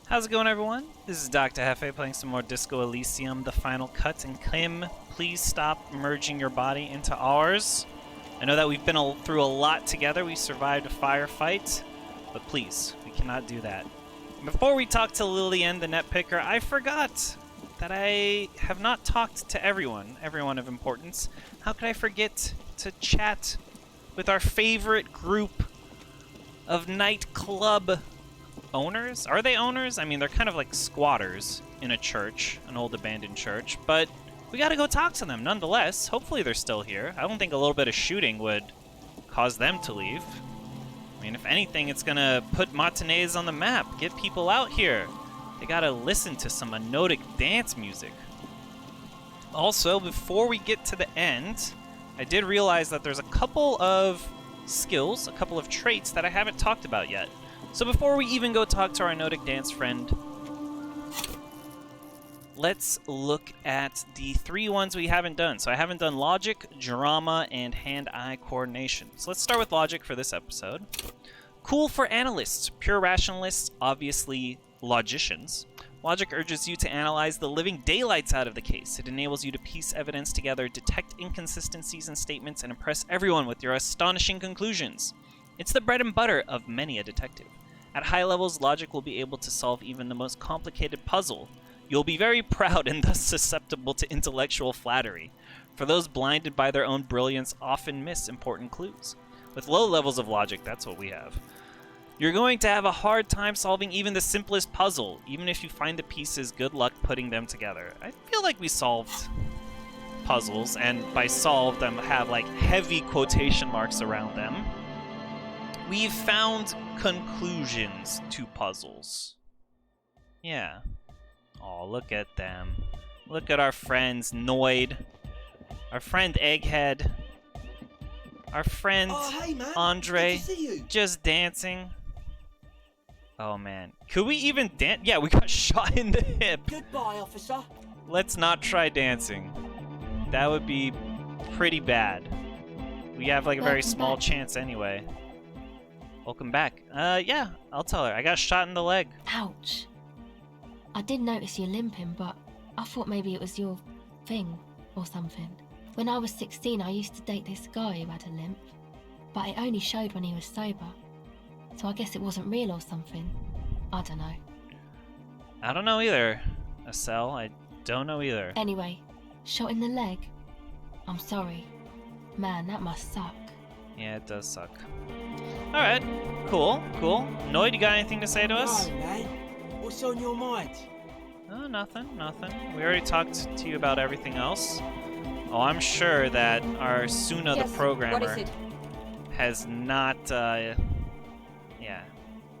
How's it going, everyone? This is Dr. Hefe playing some more Disco Elysium, the final cut. And Kim, please stop merging your body into ours. I know that we've been through a lot together. We survived a firefight, but please, we cannot do that. Before we talk to Lillian, the net picker, I forgot that I have not talked to everyone of importance. How could I forget to chat with our favorite group of nightclub owners? Are they owners? I mean, they're kind of like squatters in a church, an old abandoned church, but we gotta go talk to them nonetheless. Hopefully they're still here. I don't think a little bit of shooting would cause them to leave. I mean, if anything, it's gonna put Martinez on the map, get people out here. They gotta listen to some anodic dance music. Also, before we get to the end, I did realize that there's a couple of skills, a couple of traits that I haven't talked about yet. So before we even go talk to our anodic dance friend, let's look at the 3 ones we haven't done. So I haven't done logic, drama, and hand-eye coordination. So let's start with logic for this episode. Cool for analysts, pure rationalists, obviously logicians. Logic urges you to analyze the living daylights out of the case. It enables you to piece evidence together, detect inconsistencies in statements, and impress everyone with your astonishing conclusions. It's the bread and butter of many a detective. At high levels, logic will be able to solve even the most complicated puzzle. You'll be very proud and thus susceptible to intellectual flattery, for those blinded by their own brilliance often miss important clues. With low levels of logic, that's what we have. You're going to have a hard time solving even the simplest puzzle. Even if you find the pieces, good luck putting them together. I feel like we solved puzzles, and by solved, I have like heavy quotation marks around them. We've found conclusions to puzzles. Yeah. Oh, look at them. Look at our friends, Noid. Our friend Egghead. Our friend hey, man. Andre. Good to see you. Just dancing. Oh, man. Could we even dance? Yeah, we got shot in the hip. Goodbye, officer. Let's not try dancing. That would be pretty bad. We have like a very small chance anyway. Welcome back. Yeah, I'll tell her. I got shot in the leg. Ouch. I did notice you limping, but I thought maybe it was your thing or something. When I was 16, I used to date this guy who had a limp, but it only showed when he was sober. So I guess it wasn't real or something. I don't know. I don't know either, Estelle. I don't know either. Anyway, shot in the leg. I'm sorry. Man, that must suck. Yeah, it does suck. Alright, cool. Noid, you got anything to say to us? No, man. What's on your mind? Oh, nothing. We already talked to you about everything else. Oh, I'm sure that our Suna the programmer has not, yeah.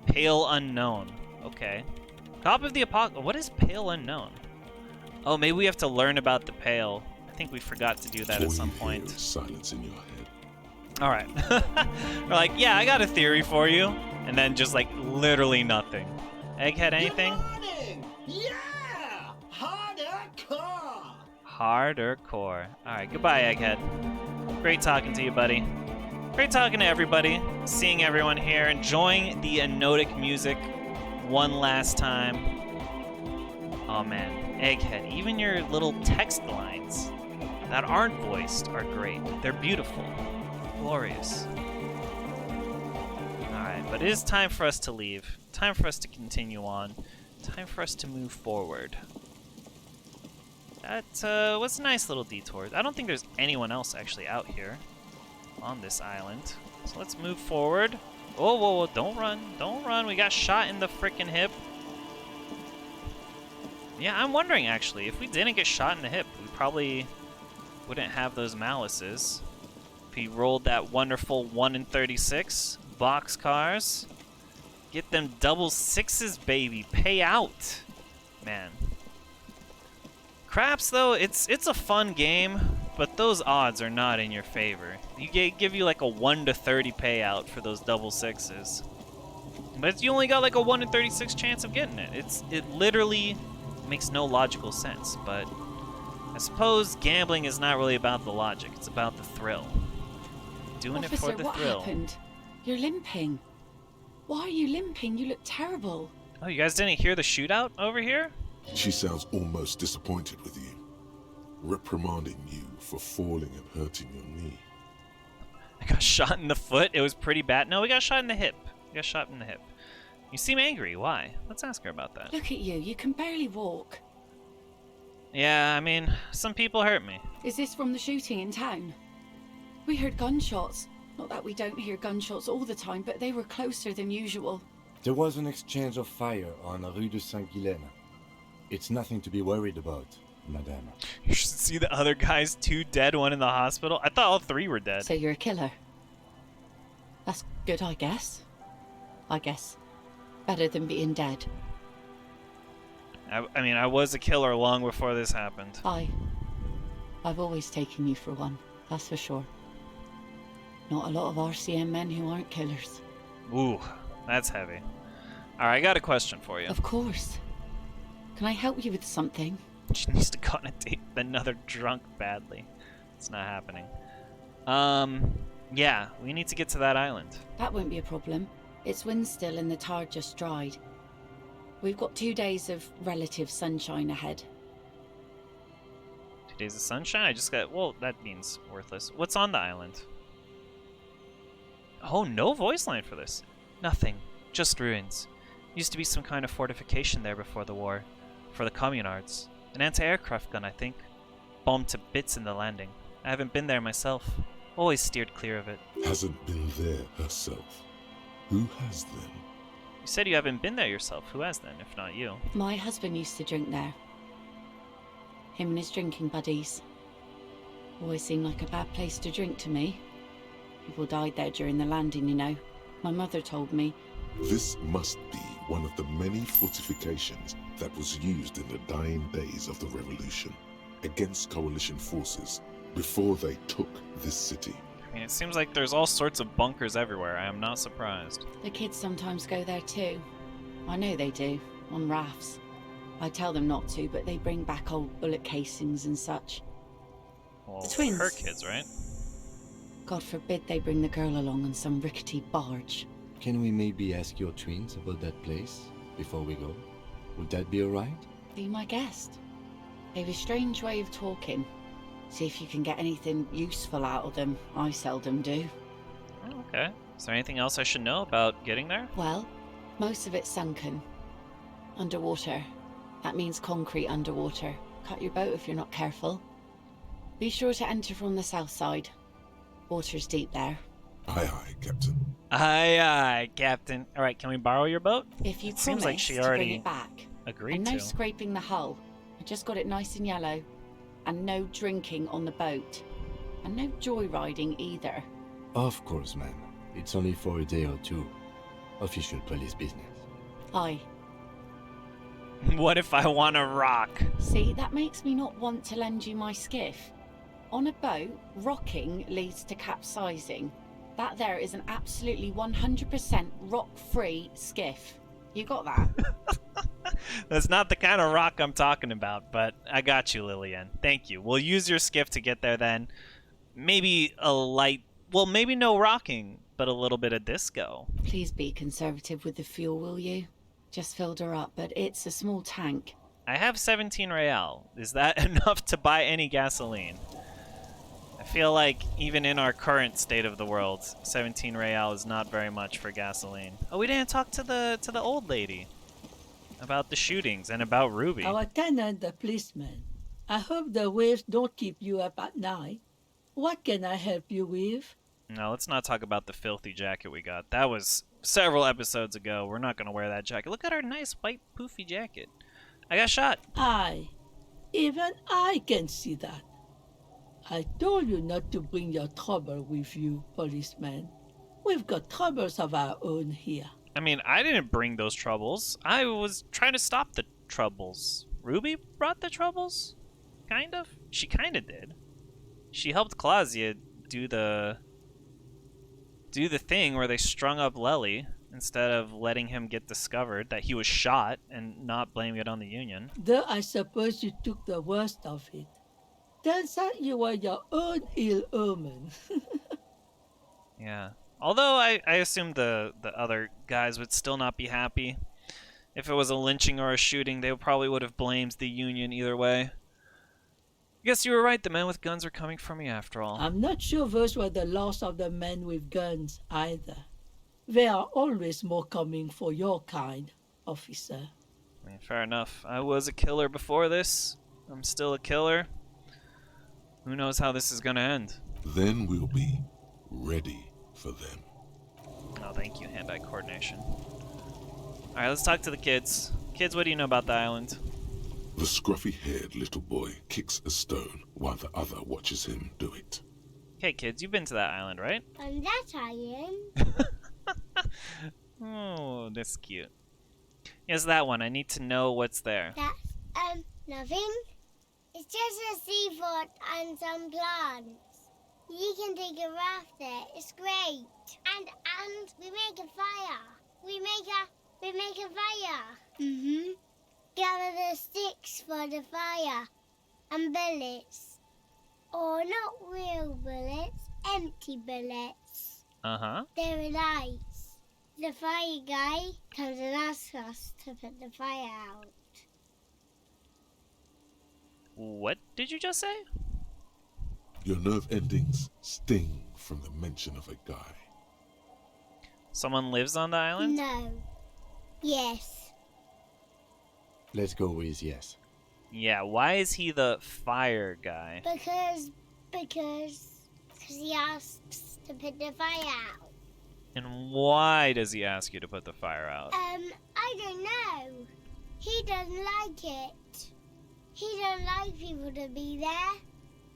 Pale Unknown. Okay. Top of the Apocalypse. What is Pale Unknown? Oh, maybe we have to learn about the Pale. I think we forgot to do that at some point. Silence in your head. Alright. We're like, yeah, I got a theory for you. And then just like literally nothing. Egghead, anything? Good morning! Yeah! Harder core! Harder core. Alright, goodbye, Egghead. Great talking to you, buddy. Great talking to everybody. Seeing everyone here. Enjoying the anodic music one last time. Oh man, Egghead, even your little text lines that aren't voiced are great. They're beautiful. Glorious. Alright, but it is time for us to leave. Time for us to continue on. Time for us to move forward. That was a nice little detour. I don't think there's anyone else actually out here on this island. So let's move forward. Oh, whoa, don't run. We got shot in the frickin' hip. Yeah, I'm wondering actually, if we didn't get shot in the hip, we probably wouldn't have those malices. If he rolled that wonderful 1 in 36 boxcars. Get them double sixes, baby. Pay out. Man. Craps, though, it's a fun game, but those odds are not in your favor. You give you like a 1 to 30 payout for those double sixes. But you only got like a 1 in 36 chance of getting it. It literally makes no logical sense, but I suppose gambling is not really about the logic, it's about the thrill. Doing Officer, it for the what thrill. happened? You're limping. Why are you limping? You look terrible. Oh, you guys didn't hear the shootout over here? She sounds almost disappointed with you, reprimanding you for falling and hurting your knee. I got shot in the foot. It was pretty bad. No, we got shot in the hip. We got shot in the hip. You seem angry. Why? Let's ask her about that. Look at you. You can barely walk. Yeah, I mean, some people hurt me. Is this from the shooting in town? We heard gunshots. Not that we don't hear gunshots all the time, but they were closer than usual. There was an exchange of fire on Rue de Saint-Guylaine. It's nothing to be worried about, madame. You should see the other guys, 2 dead, 1 in the hospital. I thought all 3 were dead. So you're a killer. That's good, I guess. Better than being dead. I mean, I was a killer long before this happened. I've always taken you for one, that's for sure. Not a lot of RCM men who aren't killers. Ooh, that's heavy. Alright, I got a question for you. Of course. Can I help you with something? She needs to go on a date with another drunk badly. It's not happening. Yeah, we need to get to that island. That won't be a problem. It's wind still and the tar just dried. We've got 2 days of relative sunshine ahead. 2 days of sunshine? I just got... Well, that means worthless. What's on the island? Oh, no voice line for this. Nothing. Just ruins. Used to be some kind of fortification there before the war. For the communards. An anti-aircraft gun, I think. Bombed to bits in the landing. I haven't been there myself. Always steered clear of it. Hasn't been there herself. Who has then? You said you haven't been there yourself. Who has then, if not you? My husband used to drink there. Him and his drinking buddies. Always seemed like a bad place to drink to me. People died there during the landing, you know. My mother told me. This must be one of the many fortifications that was used in the dying days of the revolution against coalition forces before they took this city. I mean, it seems like there's all sorts of bunkers everywhere. I am not surprised. The kids sometimes go there too. I know they do, on rafts. I tell them not to, but they bring back old bullet casings and such. Well, The twins. her kids, right? God forbid they bring the girl along on some rickety barge. Can we maybe ask your twins about that place before we go? Would that be alright? Be my guest. They have a strange way of talking. See if you can get anything useful out of them. I seldom do. Oh, okay. Is there anything else I should know about getting there? Well, most of it's sunken. Underwater. That means concrete underwater. Cut your boat if you're not careful. Be sure to enter from the south side. Water's deep there. Aye, aye, Captain. Aye, aye, Captain. All right, can we borrow your boat? If you It seems promise like she to bring already it back. agreed And no to. scraping the hull. I just got it nice and yellow. And no drinking on the boat. And no joyriding either. Of course, ma'am. It's only for a day or two. Official police business. Aye. What if I want to rock? See, that makes me not want to lend you my skiff. On a boat, rocking leads to capsizing. That there is an absolutely 100% rock-free skiff. You got that? That's not the kind of rock I'm talking about, but I got you, Lillian. Thank you. We'll use your skiff to get there then. Maybe a light... Well, maybe no rocking, but a little bit of disco. Please be conservative with the fuel, will you? Just filled her up, but it's a small tank. I have 17 real. Is that enough to buy any gasoline? I feel like even in our current state of the world, 17 real is not very much for gasoline. Oh, we didn't talk to the old lady about the shootings and about Ruby. Our tenant, the policeman. I hope the waves don't keep you up at night. What can I help you with? No, let's not talk about the filthy jacket we got. That was several episodes ago. We're not going to wear that jacket. Look at our nice white poofy jacket. I got shot. Aye, even I can see that. I told you not to bring your trouble with you, policeman. We've got troubles of our own here. I mean, I didn't bring those troubles. I was trying to stop the troubles. Ruby brought the troubles? Kind of? She kind of did. She helped Claudia do the thing where they strung up Lely instead of letting him get discovered that he was shot and not blaming it on the Union. Though I suppose you took the worst of it. Turns out you were your own ill omen. Yeah. Although I assumed the other guys would still not be happy. If it was a lynching or a shooting, they probably would have blamed the Union either way. I guess you were right, the men with guns are coming for me after all. I'm not sure those were the last of the men with guns either. There are always more coming for your kind, officer. I mean, fair enough. I was a killer before this. I'm still a killer. Who knows how this is gonna end? Then we'll be ready for them. Oh, thank you, hand-eye coordination. Alright, let's talk to the kids. Kids, what do you know about the island? The scruffy-haired little boy kicks a stone while the other watches him do it. Okay, kids, you've been to that island, right? On that island? Oh, that's cute. Yes, that one. I need to know what's there. That's, nothing. It's just a seafort and some plants. You can take a raft there. It's great. And we make a fire. We make a fire. Mm-hmm. Gather the sticks for the fire. And bullets. Or not real bullets, empty bullets. Uh-huh. They're nice. The fire guy comes and asks us to put the fire out. What did you just say? Your nerve endings sting from the mention of a guy. Someone lives on the island? No. Yes. Let's go with yes. Yeah, why is he the fire guy? Because he asks to put the fire out. And why does he ask you to put the fire out? I don't know. He doesn't like it. He don't like people to be there.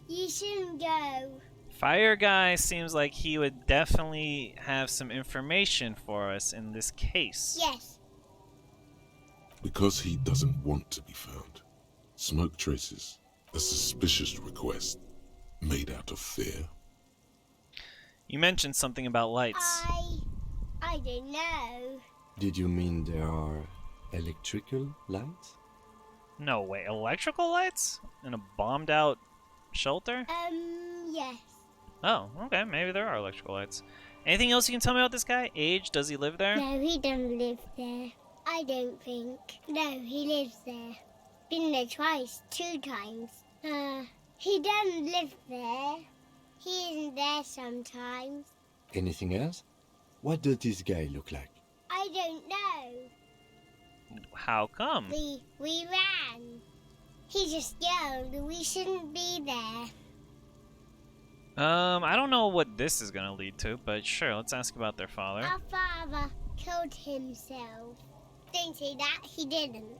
You shouldn't go. Fire guy seems like he would definitely have some information for us in this case. Yes. Because he doesn't want to be found. Smoke traces, a suspicious request made out of fear. You mentioned something about lights. I don't know. Did you mean there are electrical lights? No way, electrical lights? In a bombed out shelter? Yes. Oh, okay, maybe there are electrical lights. Anything else you can tell me about this guy? Age? Does he live there? No, he doesn't live there. I don't think. No, he lives there. Been there twice, 2 times. He doesn't live there. He isn't there sometimes. Anything else? What does this guy look like? I don't know. How come? We ran. He just yelled we shouldn't be there. I don't know what this is gonna lead to, but sure, let's ask about their father. Our father killed himself. Don't say that, he didn't.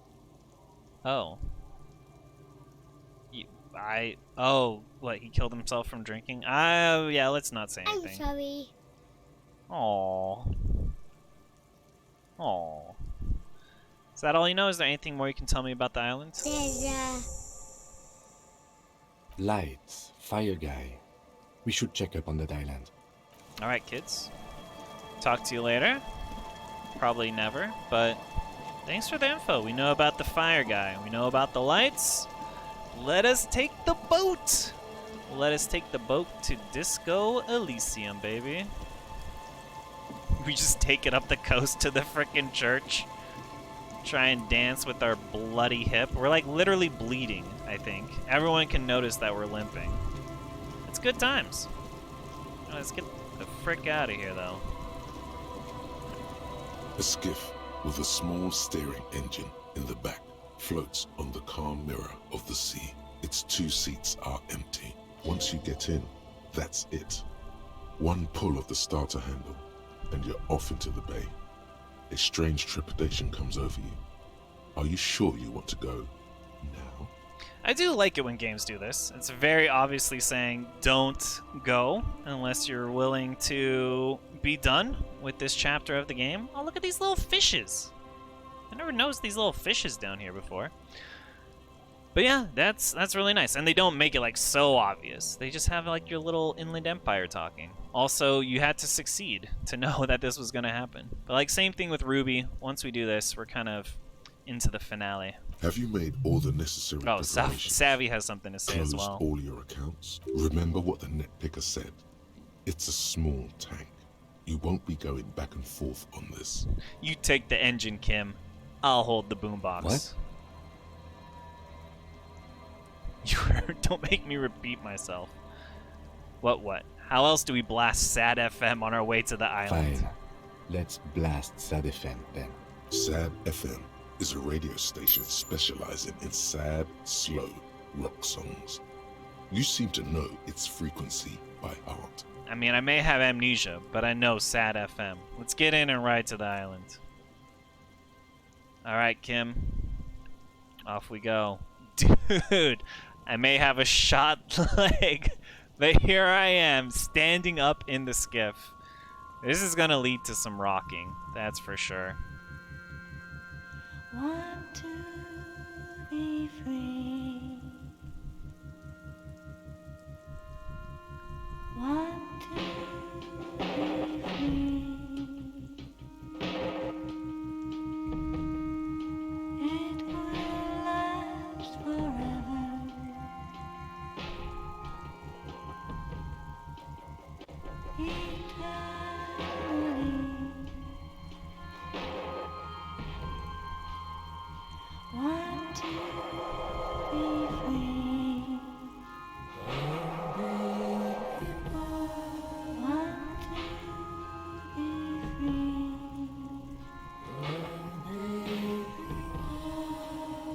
Oh. Oh, what, he killed himself from drinking? Yeah, let's not say I'm anything. sorry. Aww. Aww. Is that all you know? Is there anything more you can tell me about the island? There's Lights, fire guy. We should check up on that island. Alright, kids. Talk to you later. Probably never, but thanks for the info. We know about the fire guy. We know about the lights. Let us take the boat. Let us take the boat to Disco Elysium, baby. We just take it up the coast to the frickin' church. Try and dance with our bloody hip. We're like literally bleeding, I think. Everyone can notice that we're limping. It's good times. Let's get the frick out of here, though. A skiff with a small steering engine in the back floats on the calm mirror of the sea. Its 2 seats are empty. Once you get in, that's it. One pull of the starter handle, and you're off into the bay. A strange trepidation comes over you. Are you sure you want to go now? I do like it when games do this. It's very obviously saying don't go unless you're willing to be done with this chapter of the game. Oh, look at these little fishes. I never noticed these little fishes down here before. But yeah, that's really nice. And they don't make it like so obvious. They just have like your little inland empire talking. Also, you had to succeed to know that this was going to happen. But like same thing with Ruby. Once we do this, we're kind of into the finale. Have you made all the necessary Oh, preparations? Savvy has something to say as Closed well. all your accounts? Remember what the net picker said. It's a small tank. You won't be going back and forth on this. You take the engine, Kim. I'll hold the boombox. What? You don't make me repeat myself. What? How else do we blast SAD FM on our way to the island? Fine. Let's blast Sad FM then. Sad FM is a radio station specializing in sad, slow rock songs. You seem to know its frequency by heart. I mean, I may have amnesia, but I know SAD FM. Let's get in and ride to the island. Alright, Kim. Off we go. Dude, I may have a shot leg, but here I am, standing up in the skiff. This is gonna lead to some rocking, that's for sure. Want to be free. Want to be free. It will last forever. Eternally. Want to be free. Want to be free.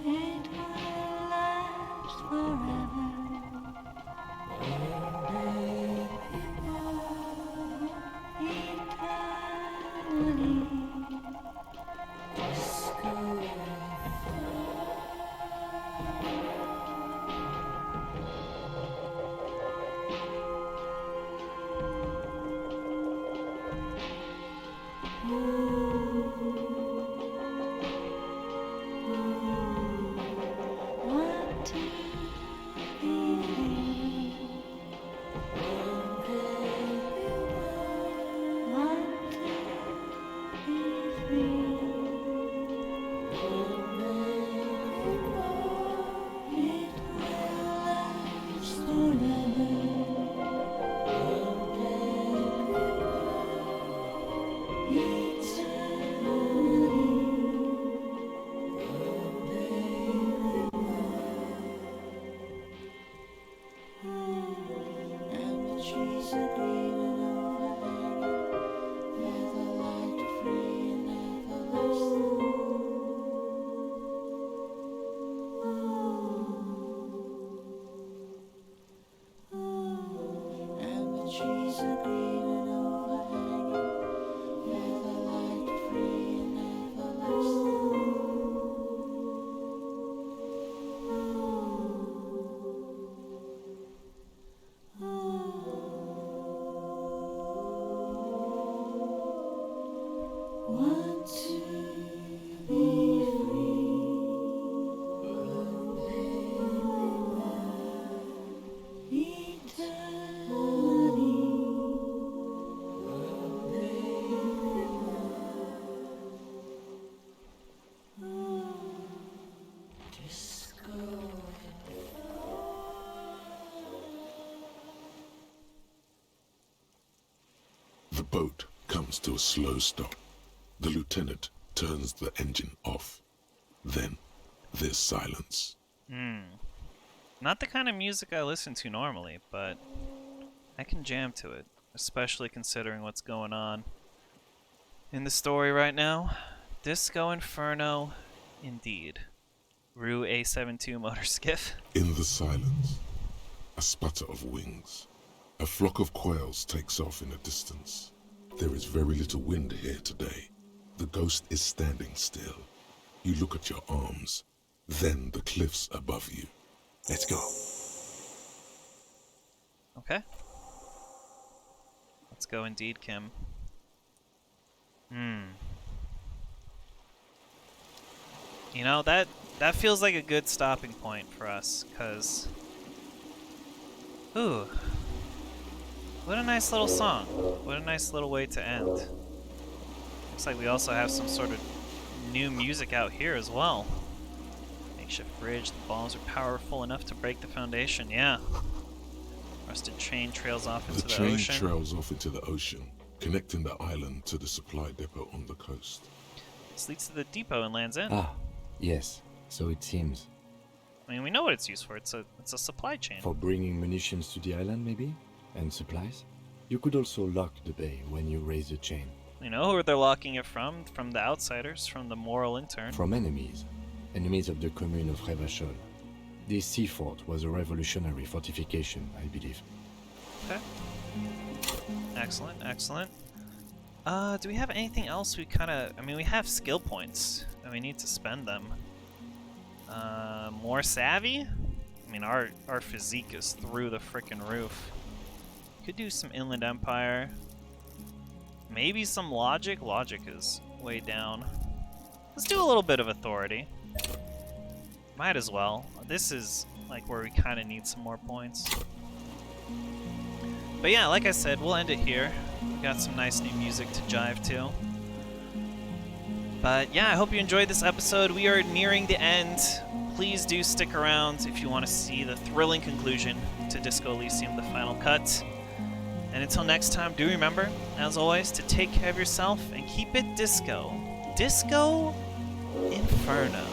It will last forever. Eternally. Want to be free. Want to be free. It will last and the trees are green and overhanging, where the light free and everlasting. And the trees are green and overhanging, where the light free and everlasting. Want to be free. The boat comes to a slow stop. The lieutenant turns the engine off. Then there's silence. Not the kind of music I listen to normally, but I can jam to it, especially considering what's going on in the story right now. Disco Inferno, indeed. Rue A72 motor skiff. In the silence, a sputter of wings. A flock of quails takes off in the distance. There is very little wind here today. The ghost is standing still. You look at your arms, then the cliffs above you. Let's go. Okay. Let's go indeed, Kim. You know, that feels like a good stopping point for us, because... Ooh. What a nice little song. What a nice little way to end. Looks like we also have some sort of new music out here as well. Makeshift bridge. The bombs are powerful enough to break the foundation. Yeah. Rusted train trails off into the train ocean. trails off into the ocean, connecting the island to the supply depot on the coast. This leads to the depot in Land's End. Ah, yes, so it seems. I mean, we know what it's used for. It's a supply chain. For bringing munitions to the island, maybe? And supplies? You could also lock the bay when you raise the chain. You know who they're locking it from? From the outsiders, from the moral intern. From enemies. Enemies of the commune of Revachol. This sea fort was a revolutionary fortification, I believe. Okay. Excellent, excellent. Do we have anything else we kind of... I mean, we have skill points, and we need to spend them. More savvy? I mean, our physique is through the frickin' roof. Could do some Inland Empire. Maybe some logic. Logic is way down. Let's do a little bit of authority. Might as well. This is like where we kind of need some more points. But yeah, like I said, we'll end it here. We got some nice new music to jive to. But yeah, I hope you enjoyed this episode. We are nearing the end. Please do stick around if you want to see the thrilling conclusion to Disco Elysium, the final cut. And until next time, do remember, as always, to take care of yourself and keep it disco. Disco Inferno.